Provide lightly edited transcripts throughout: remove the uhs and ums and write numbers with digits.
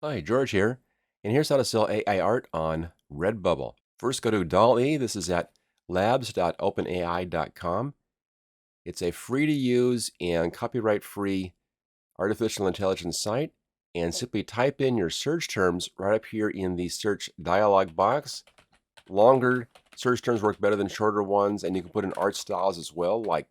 Hi, George here, and here's how to sell AI art on Redbubble. First, go to Dall-E. This is at labs.openai.com. It's a free-to-use and copyright-free artificial intelligence site, and simply type in your search terms right up here in the search dialog box. Longer search terms work better than shorter ones, and you can put in art styles as well, like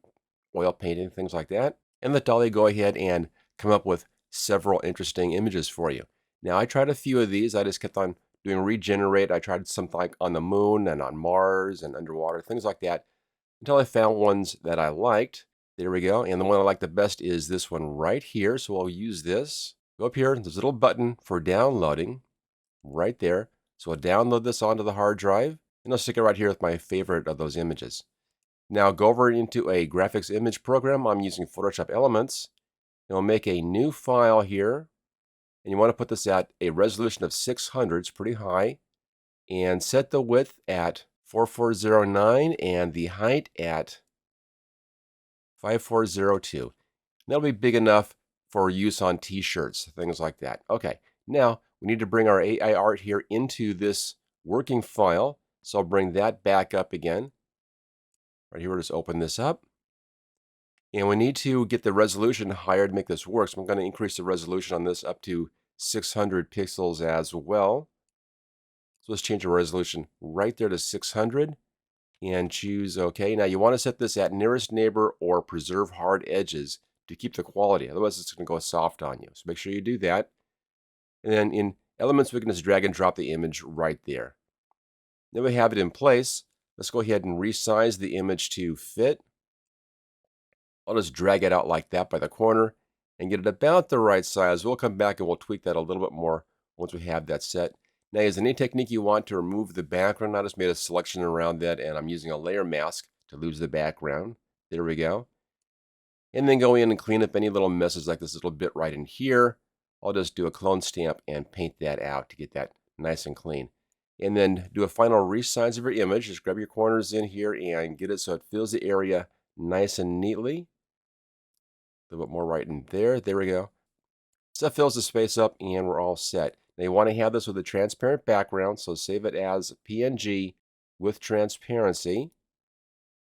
oil painting, things like that. And let Dall-E go ahead and come up with several interesting images for you. Now, I tried a few of these. I just kept on doing regenerate. I tried something like on the moon and on Mars and underwater, things like that, until I found ones that I liked. There we go. And the one I like the best is this one right here. So I'll use this. Go up here, there's a little button for downloading right there. So I'll download this onto the hard drive, and I'll stick it right here with my favorite of those images. Now go over into a graphics image program. I'm using Photoshop Elements. And we'll make a new file here. And you want to put this at a resolution of 600, it's pretty high. And set the width at 4409 and the height at 5402. That'll be big enough for use on t-shirts, things like that. Okay, now we need to bring our AI art here into this working file. So I'll bring that back up again. Right here, we'll just open this up. And we need to get the resolution higher to make this work. So I'm going to increase the resolution on this up to 600 pixels as well. So let's change the resolution right there to 600 and choose OK. Now you want to set this at nearest neighbor or preserve hard edges to keep the quality. Otherwise it's going to go soft on you. So make sure you do that. And then in Elements, we can just drag and drop the image right there. Then we have it in place. Let's go ahead and resize the image to fit. I'll just drag it out like that by the corner and get it about the right size. We'll come back and we'll tweak that a little bit more once we have that set. Now, is there any technique you want to remove the background? I just made a selection around that, and I'm using a layer mask to lose the background. There we go. And then go in and clean up any little messes like this little bit right in here. I'll just do a clone stamp and paint that out to get that nice and clean. And then do a final resize of your image. Just grab your corners in here and get it so it fills the area nice and neatly. A little bit more right in there. There we go. So that fills the space up and we're all set. Now you want to have this with a transparent background, so save it as PNG with transparency.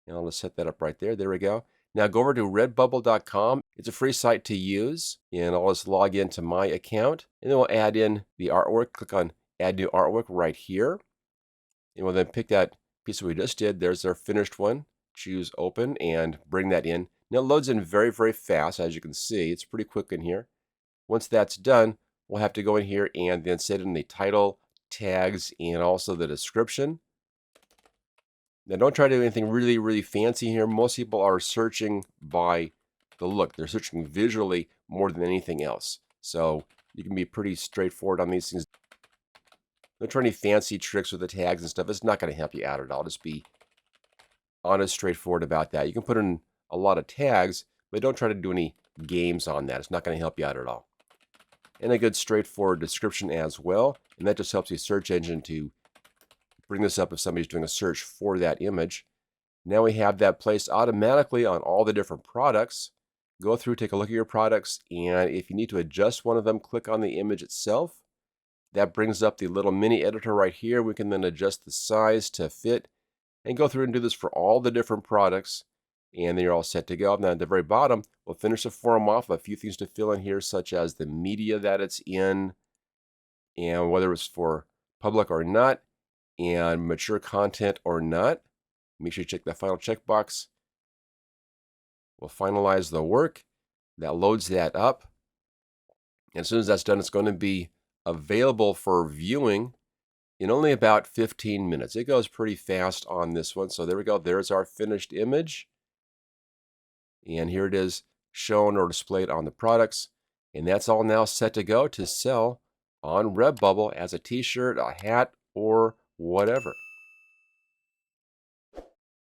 And I'll just set that up right there. There we go. Now go over to redbubble.com. It's a free site to use. And I'll just log into my account. And then we'll add in the artwork. Click on Add New Artwork right here. And we'll then pick that piece that we just did. There's our finished one. Choose Open and bring that in. Now it loads in very, very fast, as you can see. It's pretty quick in here. Once that's done, we'll have to go in here and then set in the title, tags, and also the description. Now don't try to do anything really, really fancy here. Most people are searching by the look. They're searching visually more than anything else. So you can be pretty straightforward on these things. Don't try any fancy tricks with the tags and stuff. It's not going to help you out at all. Just be honest, straightforward about that. You can put in a lot of tags, but don't try to do any games on that. It's not going to help you out at all. And a good straightforward description as well. And that just helps the search engine to bring this up if somebody's doing a search for that image. Now we have that placed automatically on all the different products. Go through, take a look at your products, and if you need to adjust one of them, click on the image itself. That brings up the little mini editor right here. We can then adjust the size to fit and go through and do this for all the different products. And then you're all set to go. Now at the very bottom, we'll finish the form off. A few things to fill in here, such as the media that it's in, and whether it's for public or not, and mature content or not. Make sure you check that final checkbox. We'll finalize the work. That loads that up. And as soon as that's done, it's going to be available for viewing in only about 15 minutes. It goes pretty fast on this one. So there we go. There's our finished image. And here it is shown or displayed on the products. And that's all now set to go to sell on Redbubble as a t-shirt, a hat, or whatever.